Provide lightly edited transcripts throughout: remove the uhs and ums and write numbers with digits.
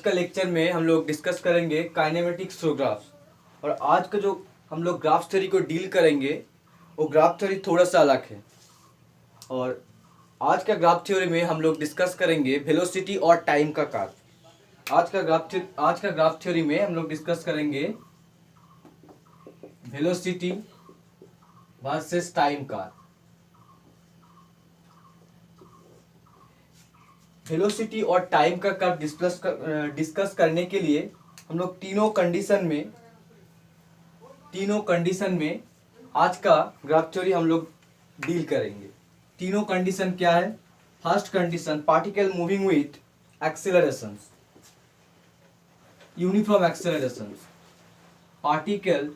का लेक्चर में हम लोग डिस्कस करेंगे काइनेमेटिक्स थ्रू ग्राफ्स। और आज का जो हम लोग ग्राफ थ्योरी को डील करेंगे वो ग्राफ थ्योरी थोड़ा सा अलग है। और आज का ग्राफ थ्योरी में हम लोग डिस्कस करेंगे वेलोसिटी और टाइम का कार्व। आज का ग्राफ थ्योरी में हम लोग डिस्कस करेंगे velocity versus time curve. Velocity और टाइम का कर्व डिस्कस करने के लिए हम लोग तीनों कंडीशन में आज का ग्राफ थ्योरी हम लोग डील करेंगे। तीनों कंडीशन क्या है? First condition, particle moving with acceleration, uniform acceleration. Particle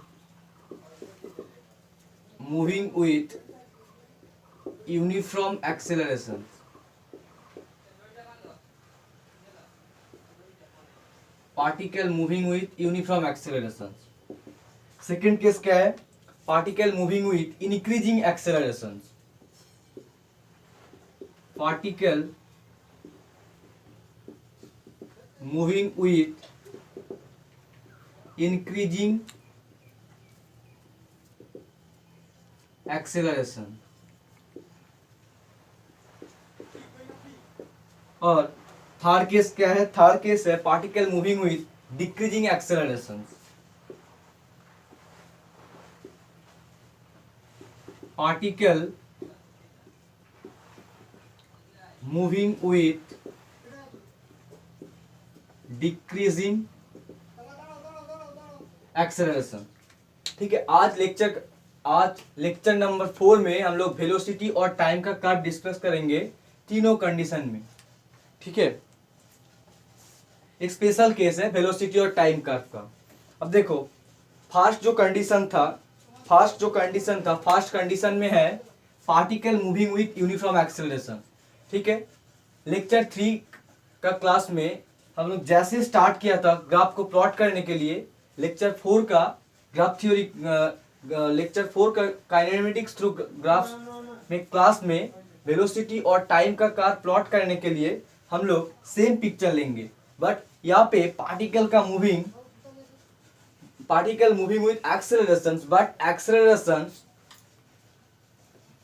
moving with uniform acceleration. Particle moving with uniform acceleration. Second case क्या है? Particle moving with increasing acceleration. Particle moving with increasing acceleration. और third case क्या है? Third case है particle moving with decreasing acceleration. Particle moving with decreasing acceleration. ठीक है, आज lecture number 4 में हम लोग वेलोसिटी और टाइम का कर्व डिस्कस करेंगे तीनों कंडीशन में। ठीक है, एक स्पेशल केस है वेलोसिटी और टाइम कर्व का। अब देखो, फर्स्ट कंडीशन में है particle moving with uniform acceleration. ठीक है, लेक्चर 3 का क्लास में हम लोग जैसे स्टार्ट किया था ग्राफ को प्लॉट करने के लिए, लेक्चर 4 का ग्राफ थ्योरी, लेक्चर 4 का काइनेमेटिक्स थ्रू ग्राफ्स में क्लास में वेलोसिटी और टाइम का कर्व प्लॉट करने के लिए हम लोग सेम पिक्चर लेंगे। बट यहाँ पे particle moving with acceleration, but acceleration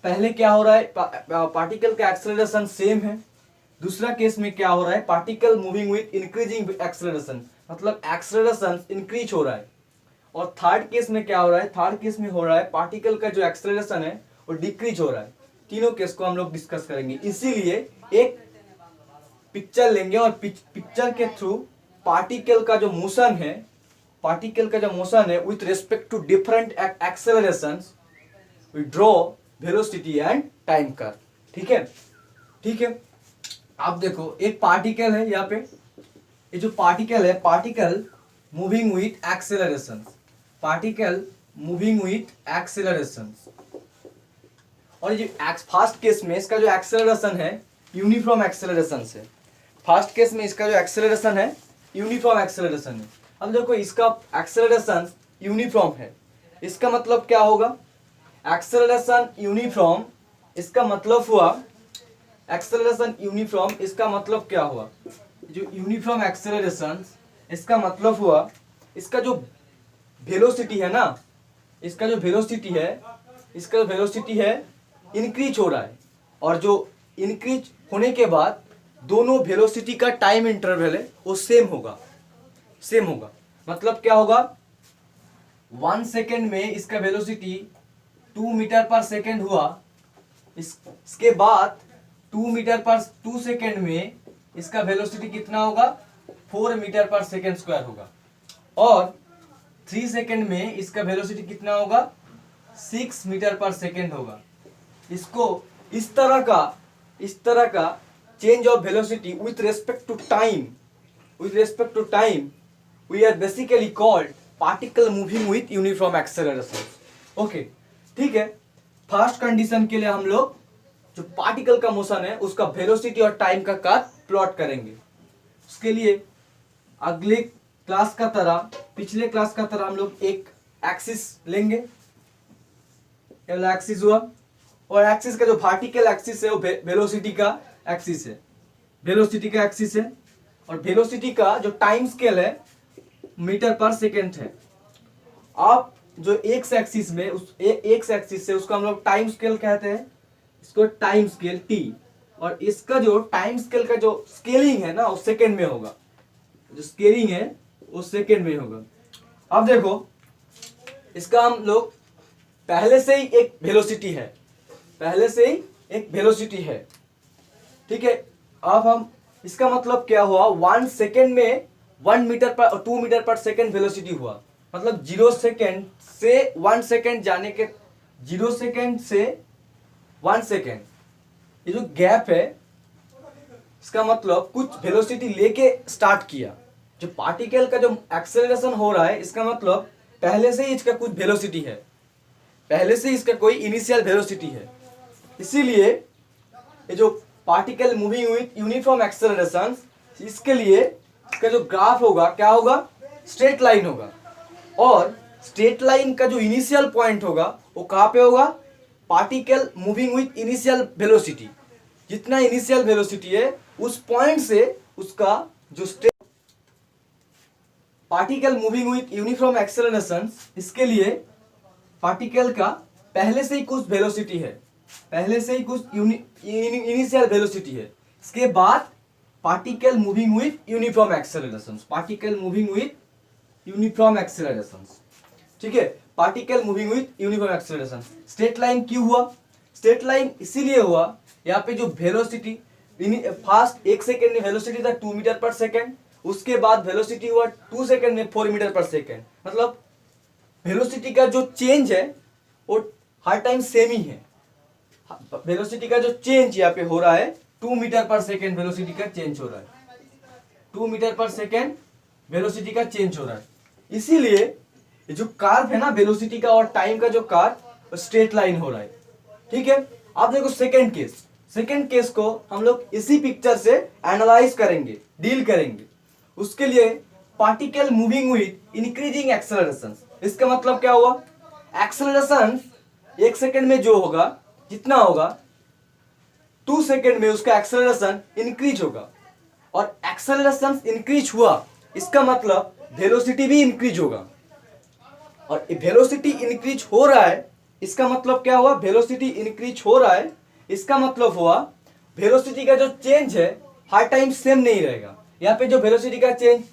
पहले क्या हो रहा है? पार्टिकल का एक्सेलरेशन सेम है। दूसरा केस में क्या हो रहा है? Particle moving with increasing acceleration, मतलब एक्सेलरेशन इंक्रीज हो रहा है। और थर्ड केस में क्या हो रहा है? थर्ड केस में हो रहा है पार्टिकल का जो एक्सेलरेशन है वो डिक्रीज हो रहा है। तीनों केस को हम लोग डिस्कस करेंगे, इसीलिए एक पिक्चर लेंगे और पिक्चर के थ्रू पार्टिकल का जो मोशन है with respect to different accelerations we draw velocity and time curve. ठीक है, आप देखो, एक पार्टिकल है यहाँ पे, ये जो पार्टिकल है, पार्टिकल मूविंग विथ एक्सेलरेशन, और ये फर्स्ट केस में इसका जो एक्सेलरेशन है यूनिफॉर्म एक्सेलरेशन से, फर्स्ट केस में इसका जो एक्सेलरेशन है यूनिफॉर्म एक्सेलरेशन है। अब देखो, इसका एक्सेलरेशन यूनिफॉर्म है, इसका मतलब क्या होगा? एक्सेलरेशन यूनिफॉर्म, इसका मतलब हुआ एक्सेलरेशन यूनिफॉर्म, इसका मतलब क्या हुआ? जो यूनिफॉर्म एक्सेलरेशन, इसका मतलब हुआ इसका जो वेलोसिटी है ना, इसका जो वेलोसिटी है इंक्रीज हो रहा है। और जो इंक्रीज होने के बाद दोनों वेलोसिटी का टाइम इंटरवल है वो सेम होगा। मतलब क्या होगा? 1 सेकेंड में इसका वेलोसिटी 2 मीटर पर सेकेंड हुआ, इसके बाद 2 सेकेंड में इसका वेलोसिटी कितना होगा? 4 मीटर पर सेकेंड स्क्वायर होगा। और 3 सेकेंड में इसका वेलोसिटी कितना होगा? 6 मीटर पर सेकेंड होगा। इसको इस तरह का change of velocity with respect to time we are basically called particle moving with uniform acceleration. Okay, ठीक है, फर्स्ट कंडीशन के लिए हम लोग जो पार्टिकल का मोशन है उसका वेलोसिटी और टाइम का कर्व प्लॉट करेंगे। उसके लिए अगले क्लास का तरह, पिछले क्लास का तरह हम लोग एक एक्सिस लेंगे, एक्सिस हुआ, और एक्सिस का जो वर्टिकल एक्सिस है वो वेलोसिटी का एक्सिस है, और वेलोसिटी का जो टाइम स्केल है मीटर पर सेकेंड है। आप जो एक्स एक्सिस में उस एक्स एक्सिस से उसको हम लोग टाइम स्केल कहते हैं, इसको टाइम स्केल टी, और इसका जो टाइम स्केल का जो स्केलिंग है ना वो सेकेंड में होगा, जो स्केलिंग है वो सेकेंड में होगा। अब देखो इसका हम लोग पहले से ही एक वेलोसिटी है, पहले से ही एक वेलोसिटी है, ठीक है। अब हम इसका मतलब क्या हुआ, 1 सेकेंड में 1 मीटर पर 2 मीटर पर सेकेंड वेलोसिटी हुआ, मतलब 0 सेकेंड से 1 सेकेंड जाने के 0 सेकेंड से 1 सेकेंड ये जो गैप है, इसका मतलब कुछ वेलोसिटी लेके स्टार्ट किया। जो पार्टिकल का जो एक्सेलरेशन हो रहा है, इसका मतलब पहले से ही इसका कुछ वेलोसिटी है, पहले से इसका कोई इनिशियल वेलोसिटी है। इसीलिए ये जो particle moving with uniform acceleration, इसके लिए इसका जो ग्राफ होगा क्या होगा, स्ट्रेट लाइन होगा। और स्ट्रेट लाइन का जो इनिशियल पॉइंट होगा वो कहाँ पे होगा, particle moving with initial velocity. जितना इनिशियल वेलोसिटी है उस पॉइंट से उसका जो particle moving with uniform acceleration, इसके लिए पार्टिकल का पहले से ही कुछ वेलोसिटी है, पहले से ही कुछ इनिशियल वेलोसिटी है। इसके बाद particle moving with uniform acceleration, particle moving with uniform acceleration, ठीक है। Particle moving with uniform acceleration. Straight line क्यों हुआ, स्ट्रेट लाइन इसीलिए हुआ, यहाँ पे जो वेलोसिटी फास्ट 1 सेकेंड में वेलोसिटी था 2 मीटर पर सेकेंड, उसके बाद वेलोसिटी हुआ 2 सेकेंड में 4 मीटर पर सेकेंड, मतलब वेलोसिटी का जो चेंज है वो हर टाइम सेम ही है। वेलोसिटी का जो चेंज यहाँ पे हो रहा है 2 मीटर पर सेकेंड वेलोसिटी का चेंज हो रहा है, 2 मीटर पर सेकेंड वेलोसिटी का चेंज हो रहा है। इसीलिए ये जो कर्व है ना वेलोसिटी का और टाइम का जो कर्व स्ट्रेट लाइन हो रहा है, ठीक है। अब देखो सेकेंड केस, सेकेंड केस को हम लोग इसी पिक्चर से एनालाइज करेंगे, डील करेंगे। उसके लिए particle moving with increasing acceleration, इसका मतलब क्या हुआ, एक्सेलरेशन 1 सेकेंड में जो होगा जितना होगा 2 सेकेंड में उसका एक्सेलरेशन इंक्रीज होगा, और एक्सेलरेशन इंक्रीज हुआ इसका मतलब वेलोसिटी भी इंक्रीज होगा, और वेलोसिटी इंक्रीज हो रहा है इसका मतलब क्या हुआ, वेलोसिटी इंक्रीज हो रहा है इसका मतलब हुआ वेलोसिटी का जो चेंज है हर टाइम सेम नहीं रहेगा। यहाँ पे जो वेलोसिटी का चेंज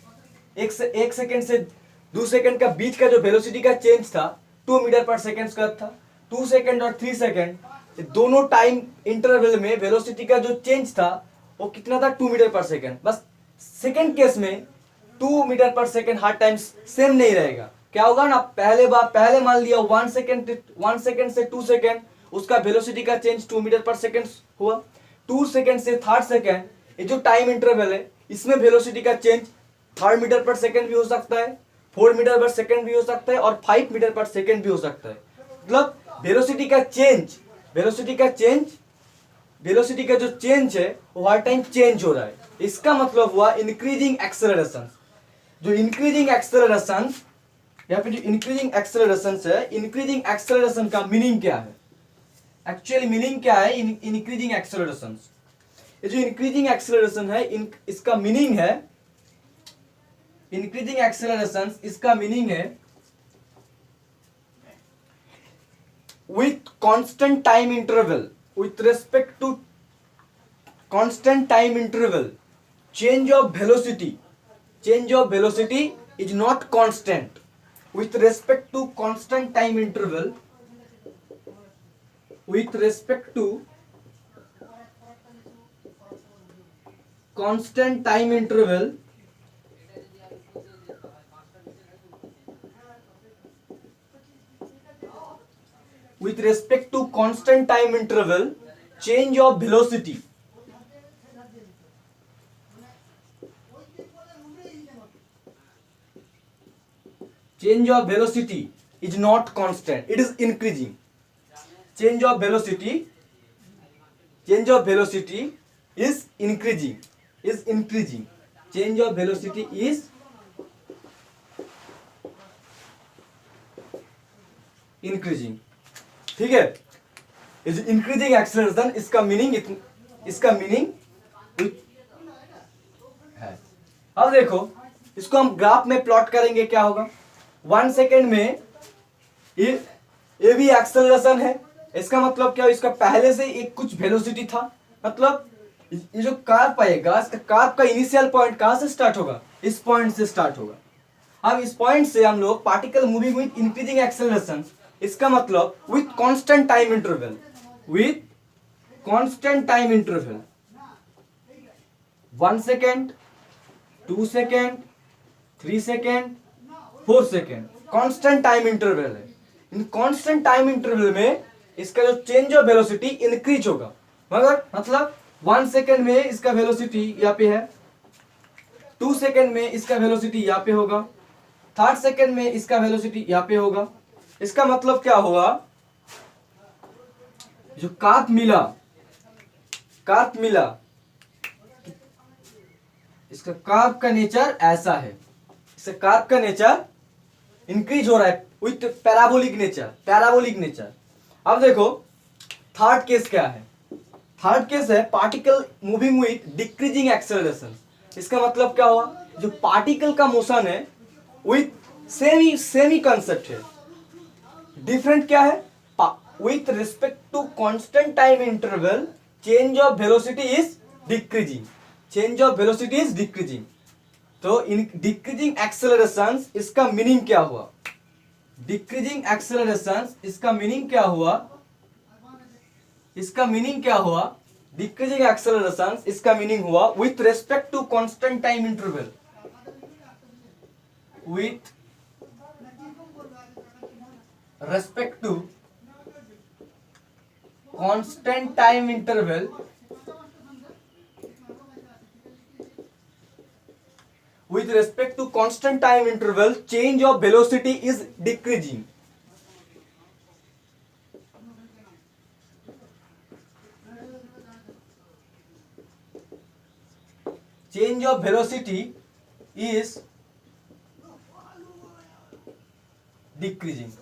1 सेकेंड से 2 सेकेंड का बीच का जो वेलोसिटी का चेंज था 2 मीटर पर सेकेंड का था, 2 सेकेंड और 3 सेकेंड दोनों टाइम इंटरवल में वेलोसिटी का जो चेंज था वो कितना था, 2 मीटर पर सेकेंड। बस सेकेंड केस में 2 मीटर पर सेकेंड हर टाइम सेम नहीं रहेगा। क्या होगा ना, पहले मान लिया 1 सेकेंड से 2 सेकेंड उसका वेलोसिटी का चेंज 2 मीटर पर सेकेंड हुआ, 2 सेकेंड से 3 सेकेंड ये जो टाइम इंटरवल है इसमें वेलोसिटी का चेंज 3 मीटर पर सेकेंड भी हो सकता है, 4 मीटर पर सेकेंड भी हो सकता है, और 5 मीटर पर सेकेंड भी हो सकता है। मतलब वेलोसिटी का जो चेंज है वो हर टाइम चेंज हो रहा है। इसका मतलब हुआ इंक्रीजिंग एक्सेलरेशन। जो इंक्रीजिंग एक्सेलरेशन, यहाँ पे जो इंक्रीजिंग एक्सेलरेशन है, इंक्रीजिंग एक्सेलरेशन का मीनिंग क्या है, एक्चुअली मीनिंग क्या है इंक्रीजिंग एक्सेलरेशन। ये जो इंक्रीजिंग एक्सेलरेशन है इसका मीनिंग है, इंक्रीजिंग एक्सेलरेशन इसका मीनिंग है with constant time interval, with respect to constant time interval, change of velocity is not constant. With respect to constant time interval, with respect to constant time interval, with respect to constant time interval, change of velocity is not constant, it is increasing. Change of velocity is increasing. Change of velocity is increasing, ठीक है। Is increasing acceleration, इसका meaning है अब देखो इसको हम graph में plot करेंगे, क्या होगा, 1 सेकेंड में ये भी एक्सेलरेशन है, इसका मतलब क्या, इसका पहले से एक कुछ वेलोसिटी था, मतलब ये जो कार्प आएगा, इसका कार्प का इनिशियल पॉइंट कहां से स्टार्ट होगा, इस पॉइंट से स्टार्ट होगा। अब इस पॉइंट से हम लोग particle moving with increasing acceleration, इसका मतलब with constant time interval, with constant time interval, 1 second, 2 second, 3 second, 4 second, constant time interval है। इन कांस्टेंट टाइम इंटरवल में इसका जो चेंज ऑफ वेलोसिटी इंक्रीज होगा, मगर मतलब 1 सेकेंड में इसका वेलोसिटी यहाँ पे है, 2 सेकेंड में इसका वेलोसिटी यहाँ पे होगा, 3rd सेकेंड में इसका वेलोसिटी यहाँ पे होगा। इसका मतलब क्या होगा, जो कार्प मिला, इसका कार्प का नेचर ऐसा है, इसका कार्प का नेचर इंक्रीज हो रहा है विथ पैराबोलिक नेचर। अब देखो थर्ड केस क्या है, थर्ड केस है particle moving with decreasing acceleration. इसका मतलब क्या हुआ, जो पार्टिकल का मोशन है विथ सेमी कंसेप्ट है, डिफरेंट क्या है, with respect to constant time interval change of velocity is decreasing, तो इन डिक्रीजिंग एक्सेलरेशन इसका मीनिंग क्या हुआ, डिक्रीजिंग एक्सेलरेशन इसका मीनिंग क्या हुआ, डिक्रीजिंग एक्सेलरेशन इसका मीनिंग हुआ with respect to constant time interval, with respect to constant time interval, with respect to constant time interval change of velocity is decreasing. Change of velocity is decreasing.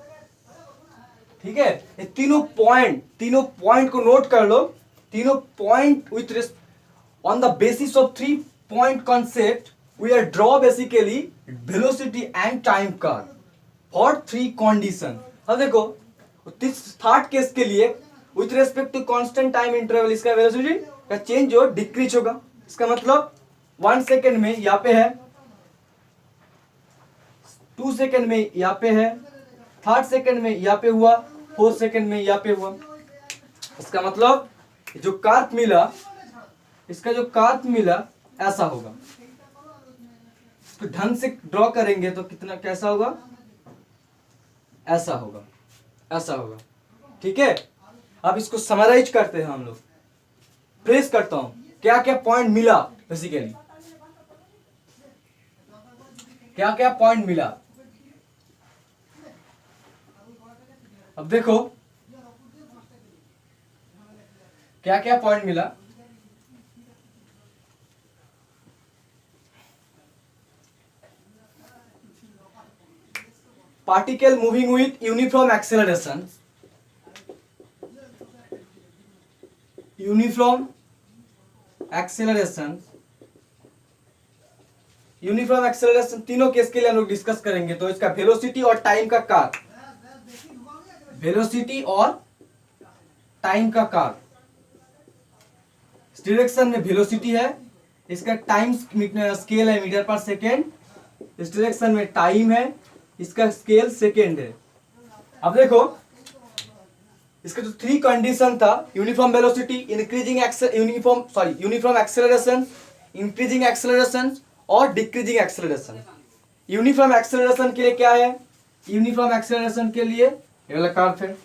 ठीक है, ये तीनों point को note कर लो, तीनों point with on the basis of 3 point concept we are draw basically velocity and time curve for 3 condition। अब देखो third case के लिए with respect to constant time interval इसका वेलोसिटी का चेंज जो डिक्रीज होगा, इसका मतलब 1 सेकेंड में यहाँ पे है, 2 सेकेंड में यहाँ पे है, 3rd सेकेंड में यहाँ पे हुआ, 4th सेकेंड में यहाँ पे हुआ। इसका मतलब जो कार्प मिला, इसका जो कार्प मिला ऐसा होगा, तो ढंग से ड्रॉ करेंगे तो कितना कैसा होगा, ऐसा होगा। ठीक है, अब इसको समराइज करते हैं हम लोग, ट्रेस करता हूं क्या क्या पॉइंट मिला, बेसिकली क्या क्या पॉइंट मिला। अब देखो क्या क्या पॉइंट मिला, particle moving with uniform acceleration, uniform acceleration तीनों केस के लिए हम लोग डिस्कस करेंगे। तो इसका वेलोसिटी और टाइम का कार्व, इस डायरेक्शन में वेलोसिटी है, इसका टाइम स्केल है मीटर पर सेकेंड, इस डायरेक्शन में टाइम है, इसका स्केल सेकेंड है। अब देखो इसका जो 3 कंडीशन था, uniform velocity, uniform acceleration, increasing acceleration और डिक्रीजिंग एक्सेलरेशन। यूनिफॉर्म एक्सेलरेशन के लिए क्या है, यूनिफॉर्म एक्सेलरेशन के लिए ये वाला कार्व है,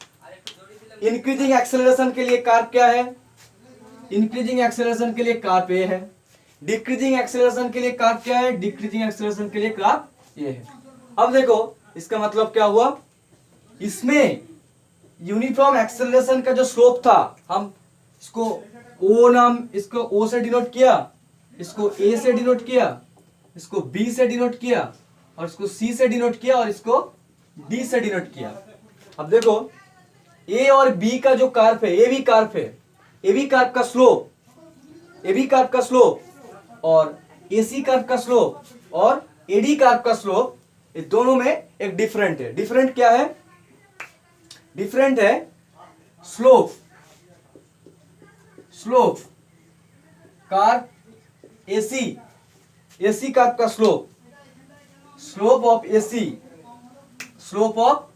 इंक्रीजिंग एक्सेलरेशन के लिए कार्व क्या है, इंक्रीजिंग एक्सेलरेशन के लिए कार्व ये है, डिक्रीजिंग एक्सेलरेशन के लिए कार्व क्या है, डिक्रीजिंग एक्सेलरेशन के लिए कार्व ये है। अब देखो इसका मतलब क्या हुआ, इसमें यूनिफॉर्म एक्सेलरेशन का जो स्लोप था, हम इसको इसको O से डिनोट किया, इसको A से डिनोट किया, इसको B से डिनोट किया, और इसको C से डिनोट किया, और इसको D से डिनोट किया। अब देखो A और B का जो कार्व है, AB कार्व का स्लोप और AC कर्व का स्लोप और AD कर्व का स्लोप, ये दोनों में एक डिफरेंट है। डिफरेंट क्या है? डिफरेंट है स्लोप कर्व AC कर्व का slope of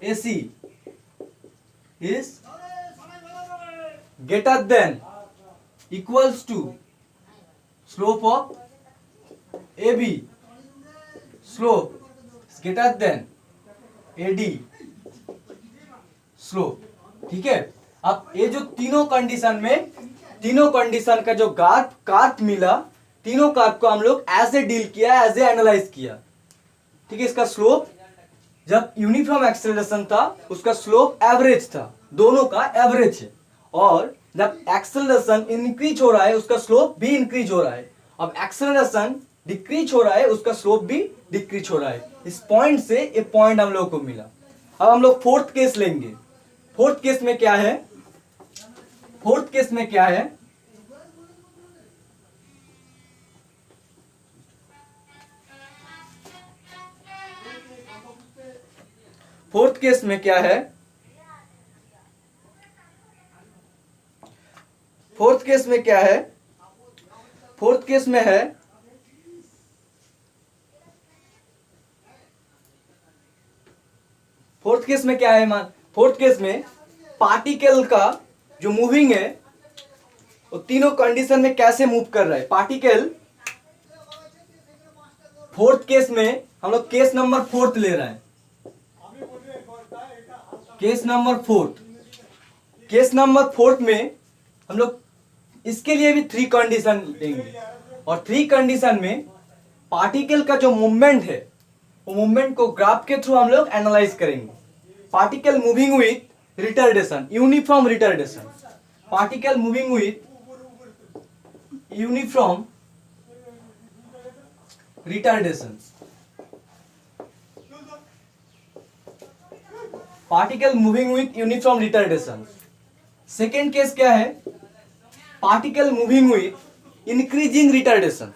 AC is greater than equals to slope of AB, slope is greater than AD slope. ठीक है, अब ये जो तीनों कंडीशन का जो कार्व मिला, तीनों कार्व को हम लोग ऐसे डील किया, ऐसे एनालाइज किया। ठीक है, इसका स्लोप जब यूनिफॉर्म एक्सेलरेशन था उसका स्लोप एवरेज था, दोनों का एवरेज है, और जब एक्सेलरेशन इंक्रीज हो रहा है उसका स्लोप भी इंक्रीज हो रहा है। अब एक्सेलरेशन डिक्रीज हो रहा है उसका स्लोप भी डिक्रीज हो रहा है। इस पॉइंट से ये पॉइंट हम लोग को मिला। अब हम लोग फोर्थ केस लेंगे। फोर्थ केस में क्या है? फोर्थ केस में क्या है? फोर्थ केस में क्या है? फोर्थ केस में क्या है? फोर्थ केस में है फोर्थ केस में क्या है मान? फोर्थ केस में पार्टिकल का जो मूविंग है वो तीनों कंडीशन में कैसे मूव कर रहा है पार्टिकल। फोर्थ केस में हम लोग केस नंबर 4 ले रहे हैं। केस नंबर 4 में हम लोग इसके लिए भी 3 कंडीशन लेंगे, और 3 कंडीशन में पार्टिकल का जो मूवमेंट है वो मूवमेंट को ग्राफ के थ्रू हम लोग एनालाइज करेंगे। Particle moving with retardation, uniform retardation, particle moving with uniform retardation, particle moving with uniform retardation. Second case क्या है? Particle moving with increasing retardation.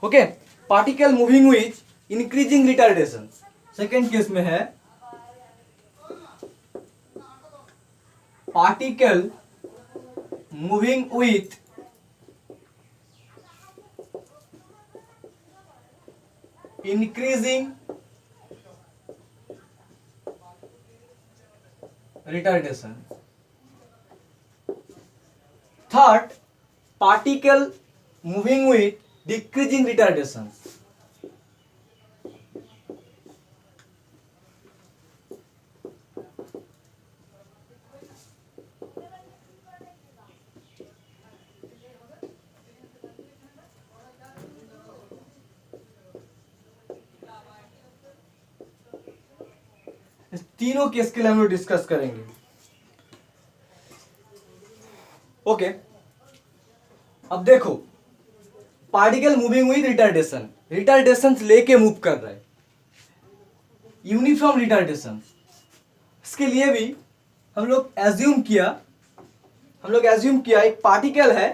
Okay, particle moving with increasing retardation second case में है। Particle moving with increasing retardation. Third, particle moving with decreasing retardation. इस तीनों case के लिए हम लोग डिस्कस करेंगे। ओके, अब देखो, पार्टिकल मूविंग विथ रिटार्डेशन लेके मूव कर रहा है, यूनिफॉर्म रिटार्डेशन। इसके लिए भी हम लोग एज्यूम किया एक पार्टिकल है,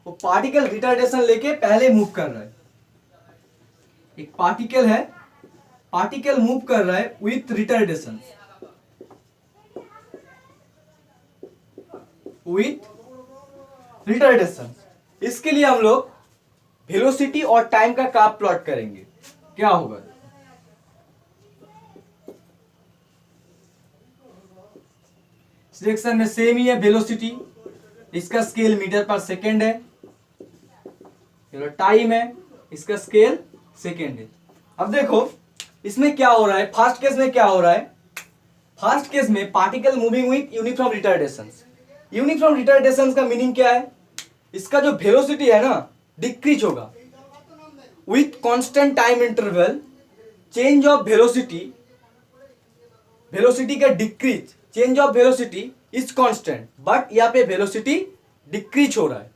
वो पार्टिकल रिटार्डेशन लेके पहले मूव कर रहा है। एक पार्टिकल है, पार्टिकल मूव कर रहा है विथ रिटार्डेशन, इसके लिए हम लोग वेलोसिटी और टाइम का ग्राफ प्लॉट करेंगे। क्या होगा? सेक्शन में सेम ही है वेलोसिटी, इसका स्केल मीटर पर सेकेंड है, टाइम है, इसका स्केल सेकेंड है। अब देखो इसमें क्या हो रहा है, फर्स्ट केस में क्या हो रहा है? फर्स्ट केस में particle moving with uniform retardation. Uniform retardation का मीनिंग क्या है? इसका जो वेलोसिटी है ना डिक्रीज होगा with constant time interval. Change of velocity का decrease, change of velocity is constant, but यहाँ पे वेलोसिटी डिक्रीज हो रहा है।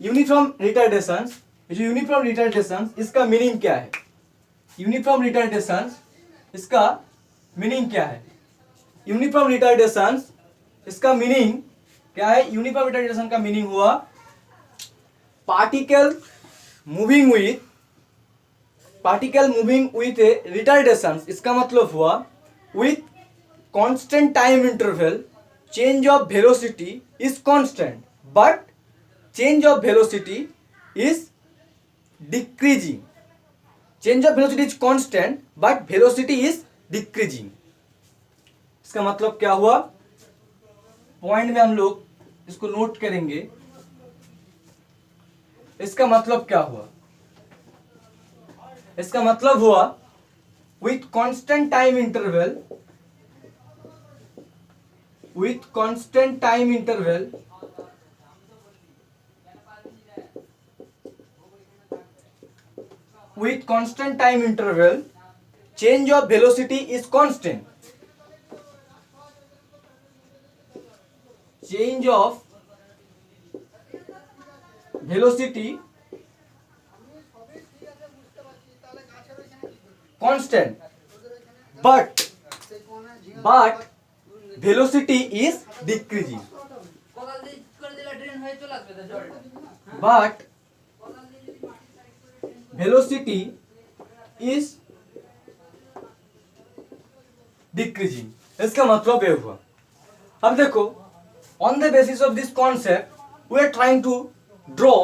यूनिफॉर्म रिटार्डेशन, इसका मीनिंग क्या है? यूनिफॉर्म रिटार्डेशन इसका मीनिंग क्या है? यूनिफॉर्म रिटार्डेशन इसका मीनिंग क्या है? यूनिफॉर्म रिटार्डेशन का मीनिंग हुआ particle moving with particle moving with A retardation, इसका मतलब हुआ with constant time interval change of velocity is constant but change of velocity is decreasing, change of velocity is constant but velocity is decreasing. इसका मतलब क्या हुआ, point में हम लोग इसको नोट करेंगे। इसका मतलब क्या हुआ, इसका मतलब हुआ with constant time interval, with constant time interval with constant time interval change of velocity is constant, change of velocity constant but velocity is decreasing, but velocity is decreasing। इसका मतलब ये हुआ। अब देखो, on the basis of this concept we are trying to draw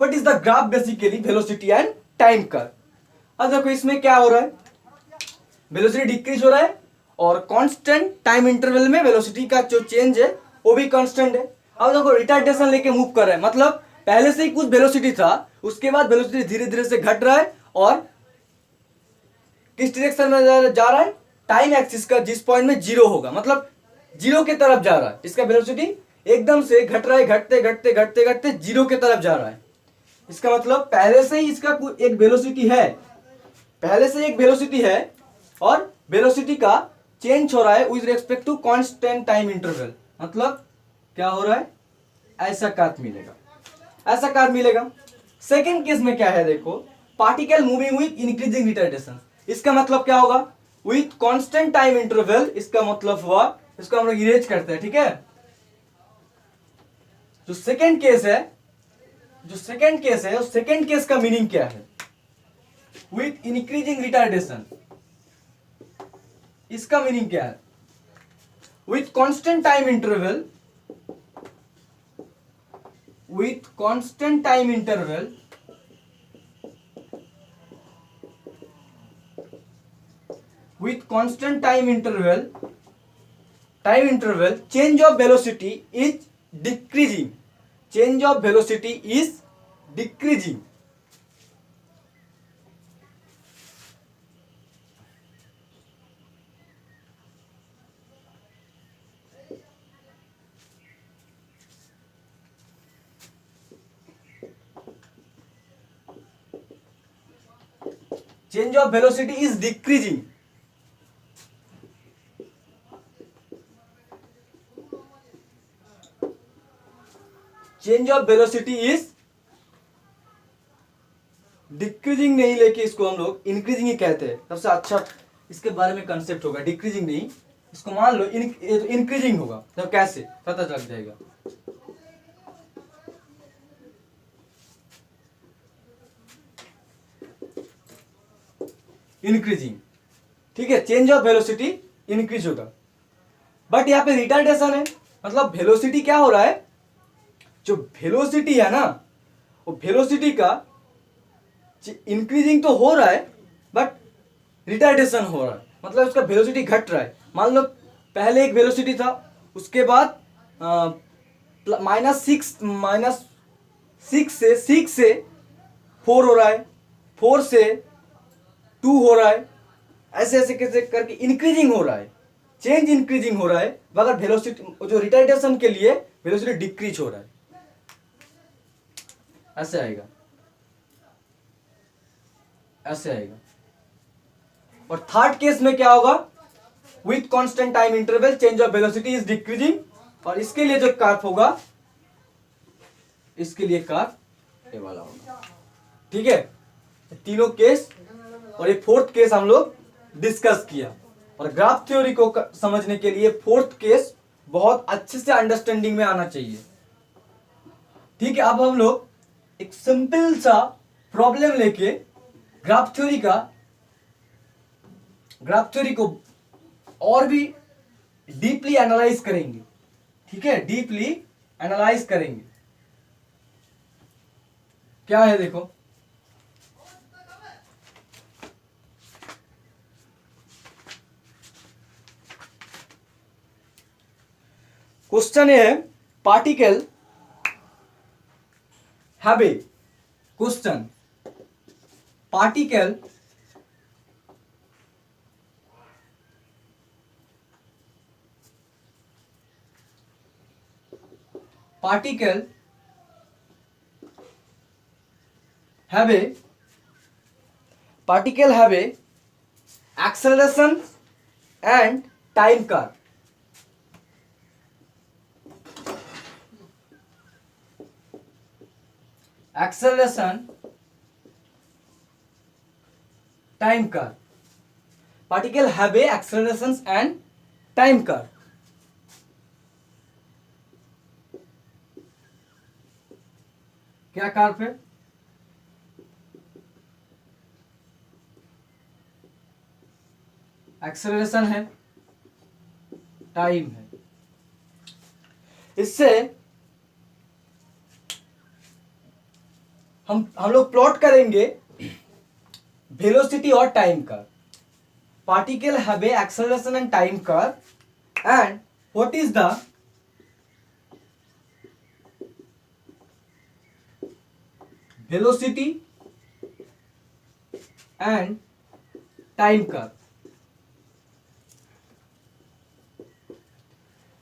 what is the graph basically velocity and time curve। अब देखो इसमें क्या हो रहा है, वेलोसिटी डिक्रीज हो रहा है और कांस्टेंट टाइम इंटरवल में वेलोसिटी का जो चेंज है वो भी कांस्टेंट है। अब देखो रिटार्डेशन लेके मूव कर रहा है, मतलब पहले से ही कुछ वेलोसिटी था, उसके बाद वेलोसिटी धीरे धीरे से घट रहा है और किस डायरेक्शन में जा रहा है, टाइम एक्सिस का जिस पॉइंट में जीरो होगा, मतलब जीरो के तरफ जा रहा है। इसका वेलोसिटी एकदम से घट रहा है, घटते घटते घटते घटते जीरो के तरफ जा रहा है। इसका मतलब पहले से ही इसका एक वेलोसिटी है, पहले से एक वेलोसिटी है और वेलोसिटी का चेंज हो रहा है with respect to constant time interval. मतलब क्या हो रहा है, ऐसा काट मिलेगा, ऐसा कार मिलेगा। सेकेंड केस में क्या है, देखो particle moving with increasing retardation, इसका मतलब क्या होगा, विथ कांस्टेंट टाइम इंटरवल। इसका मतलब हुआ, इसको हम लोग इरेज करते हैं, ठीक है। जो सेकेंड केस है, जो सेकेंड केस है, उस सेकेंड केस का मीनिंग क्या है, विथ इंक्रीजिंग रिटार्डेशन। इसका मीनिंग क्या है, with constant time interval, with constant time interval with constant time interval change of velocity is decreasing, change of velocity is decreasing। change of velocity is decreasing। change of velocity is decreasing नहीं, लेके इसको हम लोग increasing ही कहते हैं। सबसे अच्छा इसके बारे में कंसेप्ट होगा, डिक्रीजिंग नहीं, इसको मान लो इंक्रीजिंग होगा, तो कैसे पता चल जाएगा। इंक्रीजिंग, ठीक है, चेंज ऑफ वेलोसिटी इंक्रीज होगा। बट यहाँ पे रिटार्डेशन है, मतलब वेलोसिटी क्या हो रहा है, जो वेलोसिटी है ना, वो वेलोसिटी का इंक्रीजिंग तो हो रहा है बट रिटार्डेशन हो रहा है, मतलब उसका वेलोसिटी घट रहा है। मान लो पहले एक वेलोसिटी था, उसके बाद -6 से 4 हो रहा है, 4 से 2 हो रहा है, ऐसे ऐसे कैसे करके इंक्रीजिंग हो रहा है, चेंज इंक्रीजिंग हो रहा है। मगर वेलोसिटी जो रिटार्डेशन के लिए वेलोसिटी डिक्रीज हो रहा है, ऐसे आएगा, ऐसे आएगा। और थर्ड केस में क्या होगा, with constant time interval change of velocity is decreasing, और इसके लिए जो कर्व होगा, इसके लिए कर्व ये वाला होगा, ठीक है। तीनों केस और ये फोर्थ केस हम लोग डिस्कस किया। और ग्राफ थ्योरी को समझने के लिए फोर्थ केस बहुत अच्छे से अंडरस्टैंडिंग में आना चाहिए, ठीक है। अब हम लोग एक सिंपल सा प्रॉब्लम लेके ग्राफ थ्योरी को और भी डीपली एनालाइज करेंगे, ठीक है, डीपली एनालाइज करेंगे। क्या है देखो, क्वेश्चन है particle have A, question particle have a acceleration and time curve. Acceleration, time curve. Particle have a accelerations and time curve. क्या कर्व है? एक्सेलरेशन है, टाइम है। इससे हम लोग प्लॉट करेंगे वेलोसिटी और time curve. Particle have a acceleration and time curve and what is the velocity and time curve,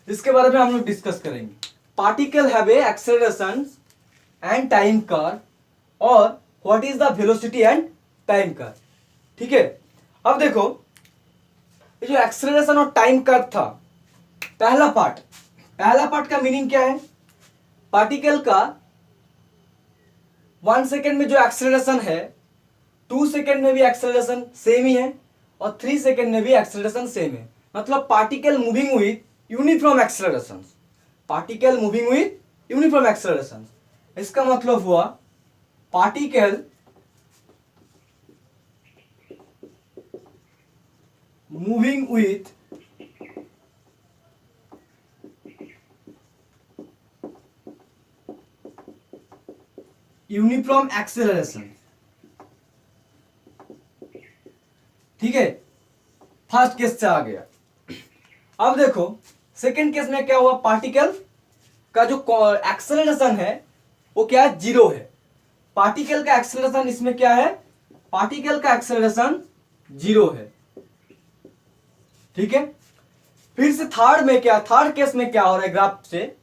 इसके बारे में हम लोग डिस्कस करेंगे। Particle have a acceleration and time curve और what is the velocity and time curve, ठीक है। अब देखो ये जो एक्सेलरेशन और टाइम कर्व था, पहला पार्ट का मीनिंग क्या है? पार्टिकल का 1 सेकेंड में जो एक्सेलरेशन है, 2 सेकेंड में भी एक्सेलरेशन सेम ही है और 3 सेकेंड में भी एक्सेलरेशन सेम है। मतलब particle moving with uniform acceleration, particle moving with uniform acceleration. इसका मतलब हुआ particle moving with uniform acceleration, ठीक है। फर्स्ट केस से आ गया। अब देखो सेकेंड केस में क्या हुआ, पार्टिकल का जो एक्सेलरेशन है वो क्या है? 0 है। पार्टिकल का एक्सेलरेशन इसमें क्या है? पार्टिकल का एक्सेलरेशन 0 है, ठीक है। फिर से थर्ड केस में क्या हो रहा है? ग्राफ से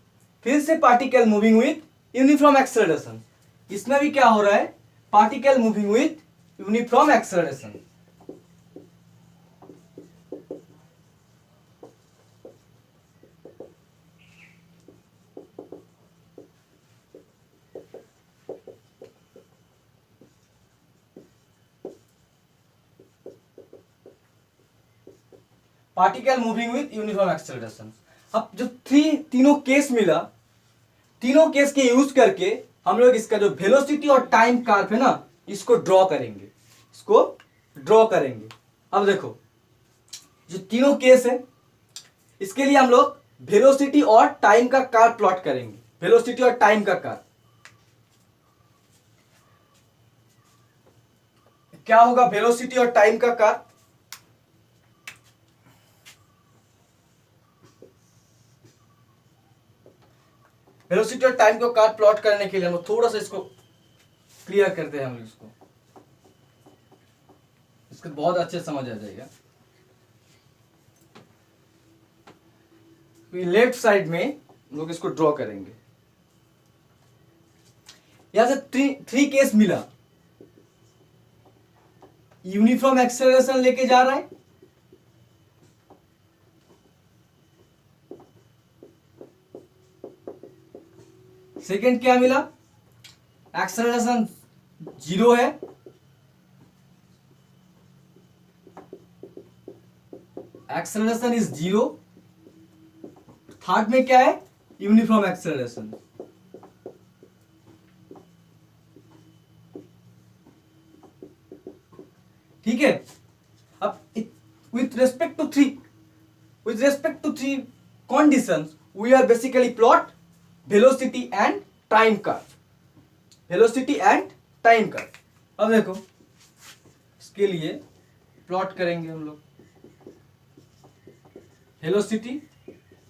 फिर से particle moving with uniform acceleration. इसमें भी क्या हो रहा है? Particle moving with uniform acceleration. Particle moving with uniform acceleration. अब जो तीनों केस मिला, तीनों केस के यूज करके हम लोग इसका जो वेलोसिटी और टाइम कर्व है ना, इसको ड्रॉ करेंगे। अब देखो जो तीनों केस है, इसके लिए हम लोग वेलोसिटी और टाइम का कर्व प्लॉट करेंगे। वेलोसिटी और टाइम का कर्व क्या होगा? वेलोसिटी और टाइम का कर्व वेलोसिटी और टाइम को कर्व प्लॉट करने के लिए हम थोड़ा सा इसको क्लियर करते हैं। हम इसको बहुत अच्छे से समझ आ जाएगा। लेफ्ट साइड में हम लोग इसको ड्रॉ करेंगे। यहां से थ्री केस मिला। यूनिफॉर्म एक्सेलरेशन लेके जा रहा है, सेकेंड क्या मिला? एक्सेलरेशन 0 है, एक्सेलरेशन इज 0। थर्ड में क्या है? Uniform acceleration. with respect to three conditions we are basically plot velocity and time curve, velocity and time curve. अब देखो इसके लिए प्लॉट करेंगे हम लोग वेलोसिटी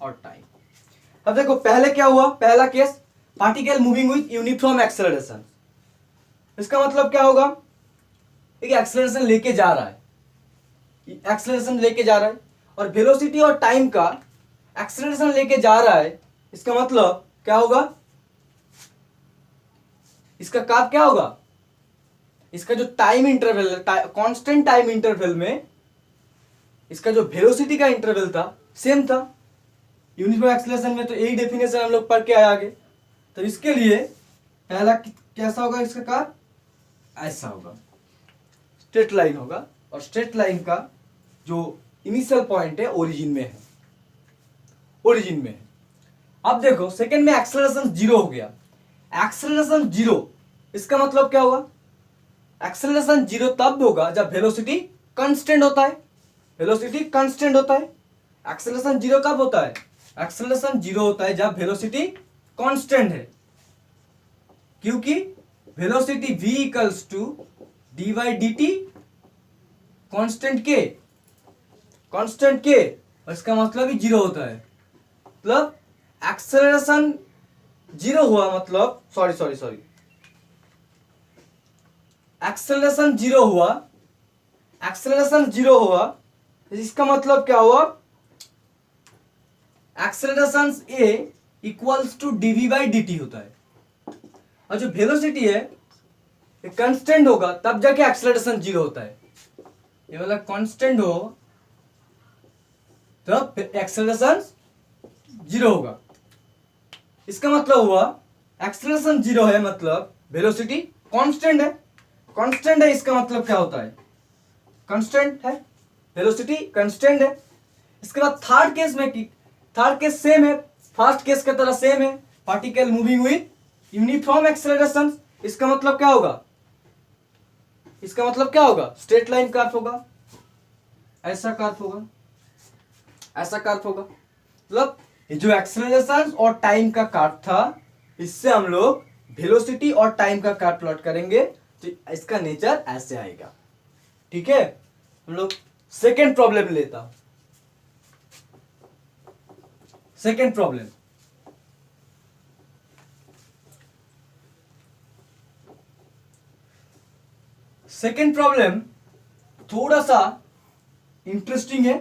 और टाइम. अब देखो पहले क्या हुआ, पहला case particle moving with uniform acceleration. इसका मतलब क्या होगा, एक एक्सेलरेशन लेके जा रहा है, एक्सेलरेशन लेके जा रहा है और वेलोसिटी और टाइम का एक्सेलरेशन लेके जा रहा है. इसका मतलब क्या होगा, इसका कर्व क्या होगा, इसका जो टाइम इंटरवल है, कांस्टेंट टाइम इंटरवल में इसका जो वेलोसिटी का इंटरवल था सेम था. यूनिफॉर्म एक्सेलरेशन में तो यही डेफिनेशन हम लोग पढ़ के आए आगे. तो इसके लिए पहला कैसा होगा, इसका कर्व ऐसा होगा, स्ट्रेट लाइन होगा और स्ट्रेट लाइन का जो इनिशियल पॉइंट है ओरिजिन में है, ओरिजिन में है. अब देखो सेकंड में एक्सेलरेशन जीरो हो गया. एक्सेलरेशन जीरो इसका मतलब क्या हुआ, एक्सेलरेशन जीरो तब होगा जब वेलोसिटी कांस्टेंट होता है, वेलोसिटी कांस्टेंट होता है. एक्सेलरेशन जीरो कब होता है, एक्सेलरेशन जीरो होता है जब वेलोसिटी कांस्टेंट है, क्योंकि velocity v equals to D by D T constant के, कांस्टेंट के, और इसका मतलब ही जीरो होता है. मतलब एक्सेलरेशन जीरो हुआ, मतलब सॉरी एक्सेलरेशन जीरो हुआ, एक्सेलरेशन जीरो हुआ, इसका मतलब क्या हुआ, acceleration a equals to dv by dt होता है. और जो वेलोसिटी है कांस्टेंट होगा तब जाके एक्सेलरेशन जीरो होता है. ये वाला कांस्टेंट हो तब एक्सेलरेशन जीरो होगा. इसका मतलब हुआ एक्सेलरेशन जीरो है मतलब वेलोसिटी कांस्टेंट है, कांस्टेंट है. इसका मतलब क्या होता है, कांस्टेंट है, वेलोसिटी कांस्टेंट है. इसके बाद थर्ड केस में की, थर्ड केस सेम है, फर्स्ट केस की तरह सेम है, particle moving with uniform acceleration. इसका मतलब क्या होगा, इसका मतलब क्या होगा, स्ट्रेट लाइन कर्व होगा, ऐसा कर्व होगा, ऐसा कर्व होगा. मतलब जो एक्सेलरेशन और टाइम का कर्व था इससे हम लोग वेलोसिटी और टाइम का कर्व प्लॉट करेंगे तो इसका नेचर ऐसे आएगा. ठीक है, हम लोग सेकेंड प्रॉब्लम लेता हूं. सेकेंड प्रॉब्लम, सेकेंड प्रॉब्लम थोड़ा सा इंटरेस्टिंग है